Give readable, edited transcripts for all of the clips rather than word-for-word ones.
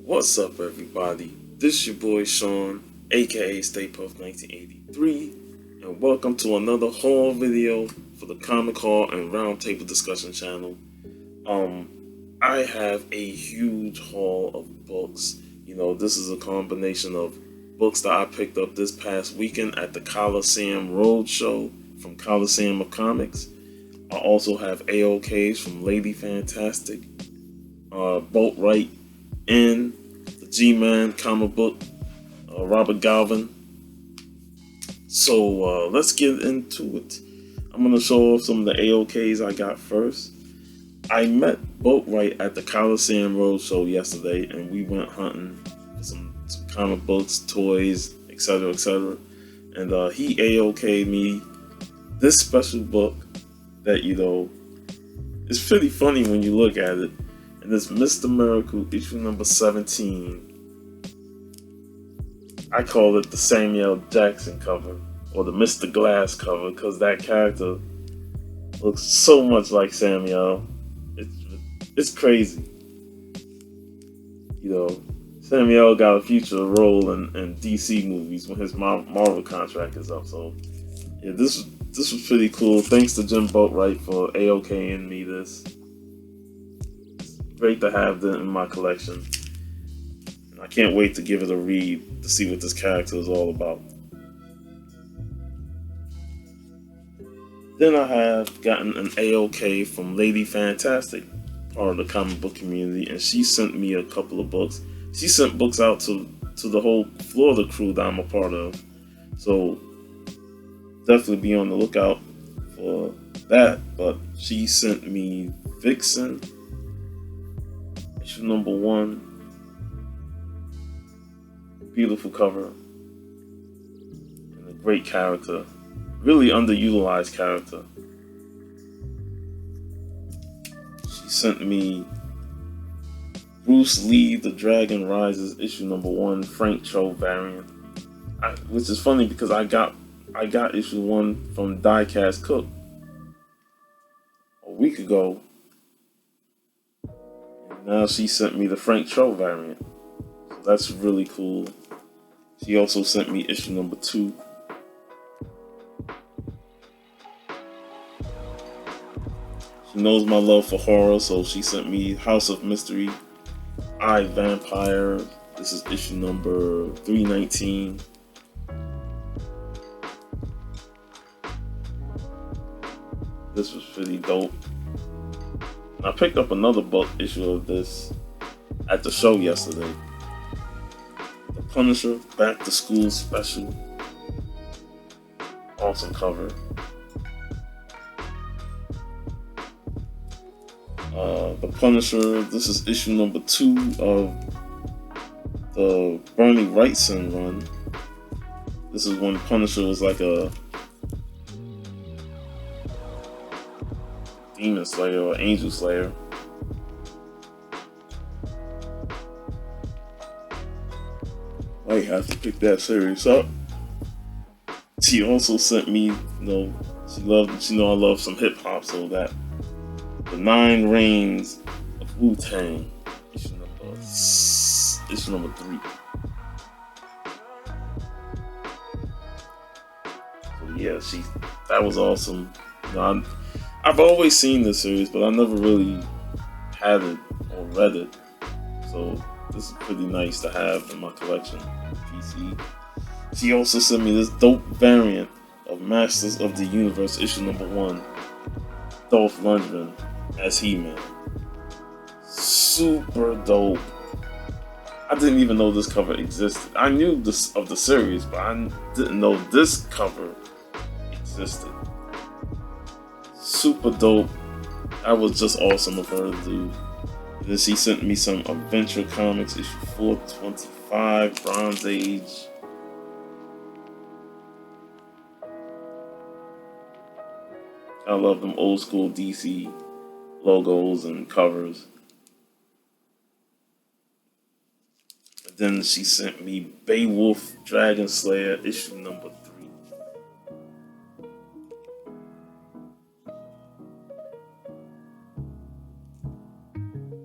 What's up, everybody? This your boy Shaun, aka Stay Puft 1983, and welcome to another haul video for the Comic Haul and Roundtable Discussion channel. Um, I have a huge haul of books. This is a combination of books that I picked up this past weekend at the Coliseum Roadshow from Coliseum of Comics. I also have AOKs from Lady Fantastic, Boat Wright, and the G-Man comic book, Robert Galvin. So let's get into it. I'm going to show off some of the AOKs I got first. I met Boat Wright at the Coliseum Roadshow yesterday, and we went hunting for some comic books, toys, etc., etc. And he AOK'd me this special book that, it's pretty funny when you look at it. And it's Mr. Miracle, issue number 17. I call it the Samuel Jackson cover, or the Mr. Glass cover, because that character looks so much like Samuel. It's crazy. Samuel got a future role in DC movies when his Marvel contract is up. So, yeah, this was pretty cool. Thanks to Jim Boatwright for AOKing me this. Great to have that in my collection. And I can't wait to give it a read to see what this character is all about. Then I have gotten an AOK from Lady Fantastic, part of the comic book community, and she sent me a couple of books. She sent books out to the whole Florida crew that I'm a part of. So definitely be on the lookout for that. But she sent me Vixen, issue number 1. Beautiful cover. And a great character. Really underutilized character. She sent me Bruce Lee, The Dragon Rises, issue number 1, Frank Cho variant. Which is funny because I got issue 1 from Diecast Cook a week ago. Now she sent me the Frank Cho variant. So that's really cool. She also sent me issue number 2. She knows my love for horror, so she sent me House of Mystery, I, Vampire. This is issue number 319. This was pretty dope. I picked up another book issue of this at the show yesterday. The Punisher Back to School Special. Awesome cover. The Punisher, this is issue number 2 of the Bernie Wrightson run. This is when Punisher was like a Demon Slayer or Angel Slayer. I have to pick that series up. She also sent me, she know I love some hip hop, so that the 9 Reigns of Wu-Tang, issue number 3. So yeah, that was awesome. I've always seen this series, but I never really had it or read it. So this is pretty nice to have in my collection. PC. She also sent me this dope variant of Masters of the Universe, issue number 1. Dolph Lundgren as He-Man. Super dope. I didn't even know this cover existed. I knew this of the series, but I didn't know this cover existed. Super dope. That was just awesome of her to do. And then she sent me some Adventure Comics, issue 425, Bronze Age. I love them old school DC logos and covers. And then she sent me Beowulf Dragon Slayer, issue number 3.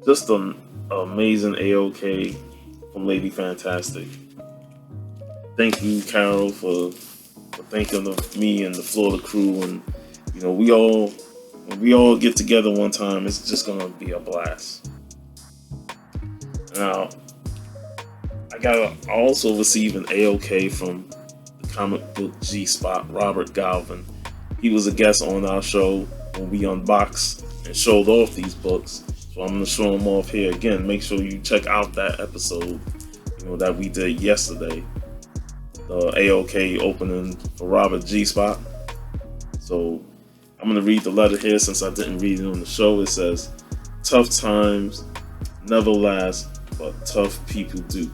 Just an amazing AOK. from Lady Fantastic. Thank you, Carol, for thinking of me and the Florida crew. And when we all get together one time, it's just gonna be a blast. Now, I also received an AOK from the comic book G Spot, Robert Galvin. He was a guest on our show when we unboxed and showed off these books. So I'm going to show them off here again. Make sure you check out that episode, that we did yesterday. The AOK opening for Robert G Spot. So I'm going to read the letter here since I didn't read it on the show. It says, "Tough times never last, but tough people do.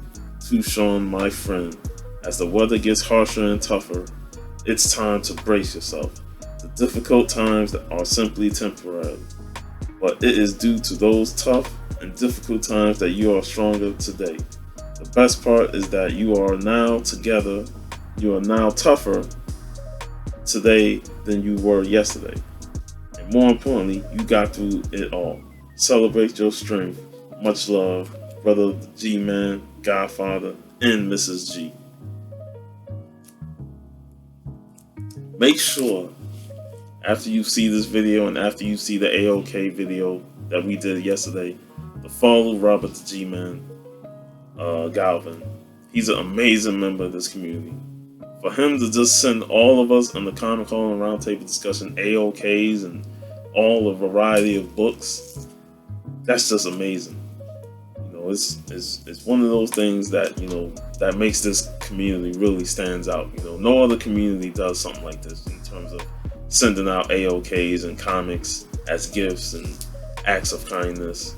To Shaun, my friend, as the weather gets harsher and tougher, it's time to brace yourself. The difficult times are simply temporary, but it is due to those tough and difficult times that you are stronger today. The best part is that you are now together. You are now tougher today than you were yesterday. And more importantly, you got through it all. Celebrate your strength. Much love, Brother G-Man, Godfather, and Mrs. G." Make sure, after you see this video and after you see the AOK video that we did yesterday, to follow Robert the G-Man Galvin. He's an amazing member of this community. For him to just send all of us on the Comic Con and Roundtable Discussion AOKs and all a variety of books, that's just amazing. It's one of those things that that makes this community really stands out. No other community does something like this in terms of sending out AOKs and comics as gifts and acts of kindness.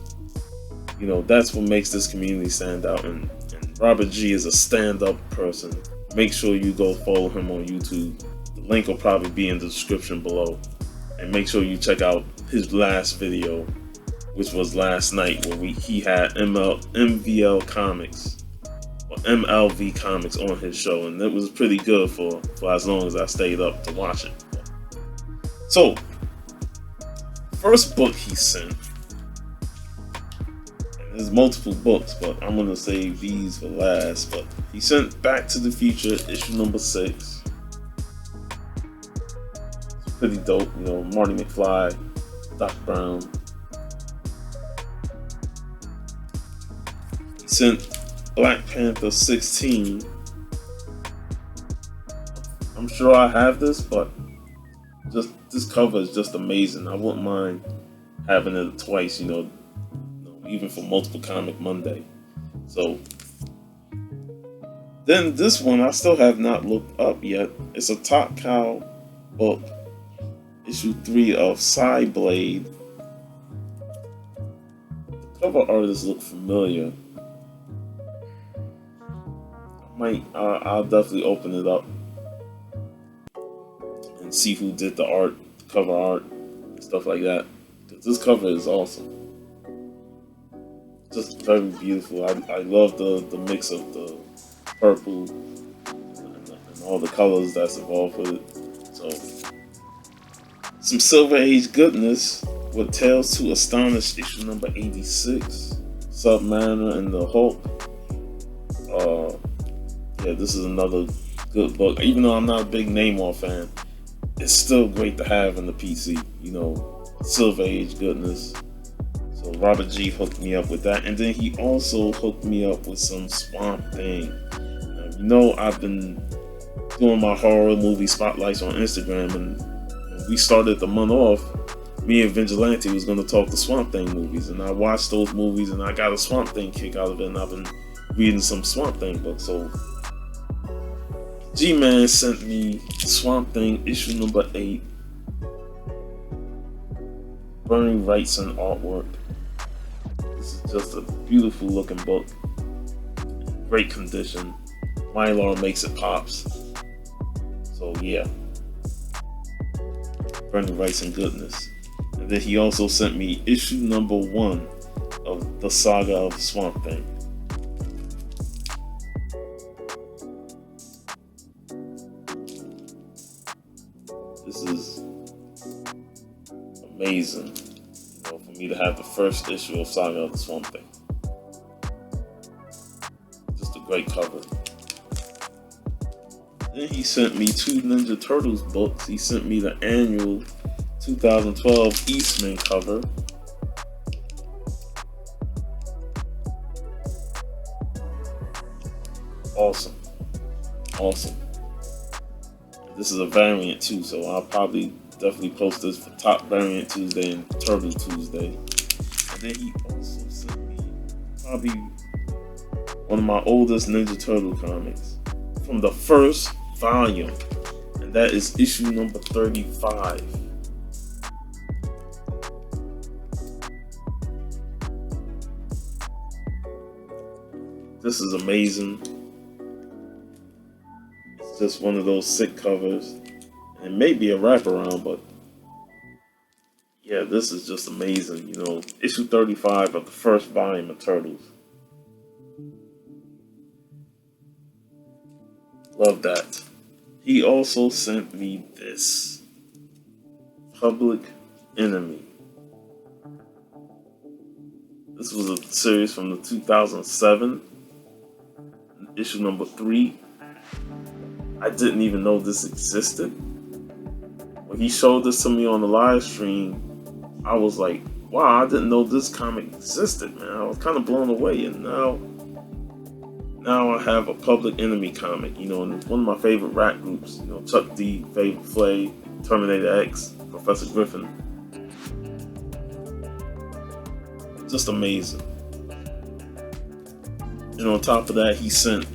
That's what makes this community stand out. And Robert G is a stand-up person. Make sure you go follow him on YouTube. The link will probably be in the description below. And make sure you check out his last video, which was last night, where he had MVL Comics or MLV Comics on his show, and it was pretty good for as long as I stayed up to watch it. So, first book he sent, and there's multiple books, but I'm gonna save these for last. But he sent Back to the Future issue number 6. It's pretty dope, Marty McFly, Doc Brown. Sent Black Panther 16. I'm sure I have this, but just this cover is just amazing. I wouldn't mind having it twice, even for Multiple Comic Monday. So then this one I still have not looked up yet. It's a Top Cow book, issue 3 of Psyblade. The cover artists look familiar. I'll definitely open it up and see who did the art, the cover art, and stuff like that. Because this cover is awesome. Just very beautiful. I love the mix of the purple and all the colors that's involved with it. So, some Silver Age goodness with Tales to Astonish issue number 86. Submariner and the Hulk. Yeah, this is another good book. Even though I'm not a big Namor fan, it's still great to have in the PC. Silver Age goodness. So Robert G hooked me up with that, and then he also hooked me up with some Swamp Thing. I've been doing my horror movie spotlights on Instagram, and when we started the month off, me and Vigilante was going to talk the Swamp Thing movies, and I watched those movies, and I got a Swamp Thing kick out of it, and I've been reading some Swamp Thing books. So G-Man sent me Swamp Thing issue number 8. Bernie Wrightson artwork. This is just a beautiful looking book. Great condition. Mylar makes it pops. So yeah. Bernie Wrightson goodness. And then he also sent me issue number 1 of the Saga of Swamp Thing. This is amazing, for me to have the first issue of Saga of the Swamp Thing. Great cover. Then he sent me 2 Ninja Turtles books. He sent me the annual 2012 Eastman cover. Awesome. This is a variant too, so I'll probably definitely post this for Top Variant Tuesday and Turtle Tuesday. And then he also sent me probably one of my oldest Ninja Turtle comics from the first volume, and that is issue number 35. This is amazing. It's just one of those sick covers. And it may be a wraparound, but yeah, this is just amazing. You know, issue 35 of the first volume of Turtles. Love that. He also sent me this Public Enemy. This was a series from the 2007, issue number 3. I didn't even know this existed. When he showed this to me on the live stream, I was like, wow, I didn't know this comic existed, man. I was kind of blown away, and now I have a Public Enemy comic, you know, and it's one of my favorite rap groups, you know, Chuck D, Flavor Flav, Terminator X, Professor Griffin. Just amazing. And on top of that, he sent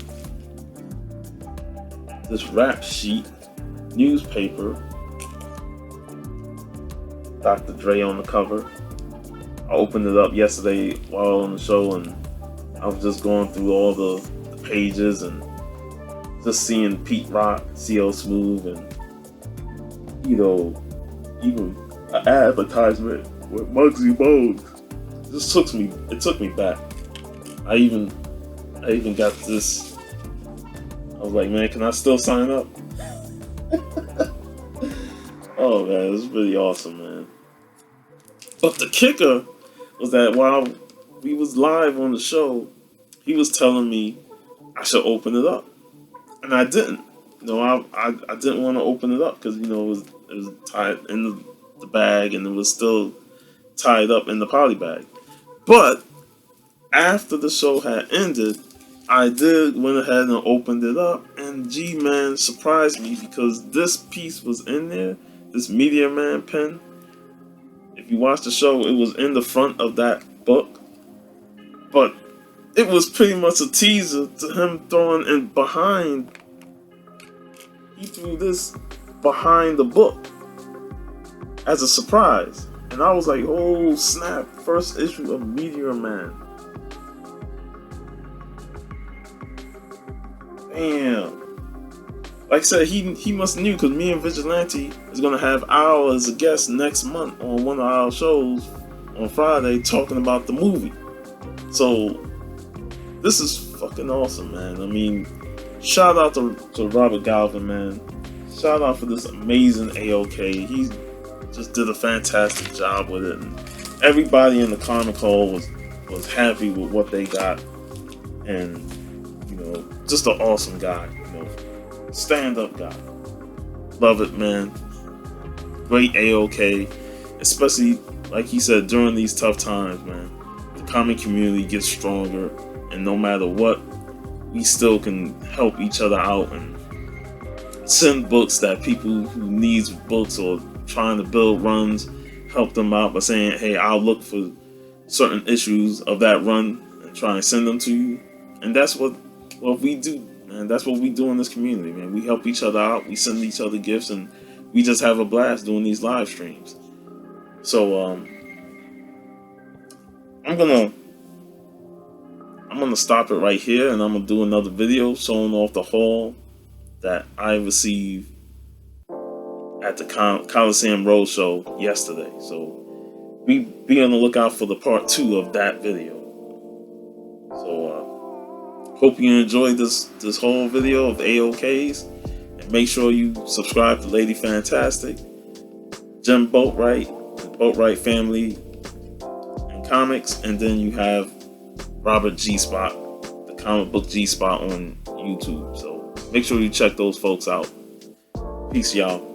this rap sheet newspaper, Dr. Dre on the cover. I opened it up yesterday while on the show, and I was just going through all the pages and just seeing Pete Rock, CL Smooth, and, you know, even an advertisement with Muggsy Bogues. It took me back. I even got this. I was like, man, can I still sign up? Oh man, it's really awesome, man. But the kicker was that while we was live on the show, he was telling me I should open it up, and I didn't. You know, I didn't want to open it up because, you know, it was tied in the bag, and it was still tied up in the poly bag. But after the show had ended, I went ahead and opened it up, and G-Man surprised me because this piece was in there, this Meteor Man pen. If you watch the show, it was in the front of that book, but it was pretty much a teaser to him throwing in behind. He threw this behind the book as a surprise. And I was like, oh snap, first issue of Meteor Man. Damn. Like I said, he must have knew, because me and Vigilante is going to have Al as a guest next month on one of our shows on Friday talking about the movie. So this is fucking awesome, man. I mean, shout out to Robert Galvin, man. Shout out for this amazing AOK. He just did a fantastic job with it, and everybody in the Comic Hall was happy with what they got, and, you know, just an awesome guy, you know, stand-up guy. Love it, man. Great AOK, especially like he said, during these tough times, man. The comic community gets stronger, and no matter what, we still can help each other out and send books that people who needs books or trying to build runs, help them out by saying, hey, I'll look for certain issues of that run and try and send them to you. And that's what we do, man. That's what we do in this community, man. We help each other out, we send each other gifts, and we just have a blast doing these live streams. So I'm gonna stop it right here, and I'm gonna do another video showing off the haul that I received at the Coliseum Roadshow yesterday. So be on the lookout for the part 2 of that video. So hope you enjoyed this whole video of AOKs, and make sure you subscribe to Lady Fantastic, Jim Boatwright, the Boatwright family and comics, and then you have Robert G. Spot, the Comic Book G Spot on YouTube. So make sure you check those folks out. Peace, y'all.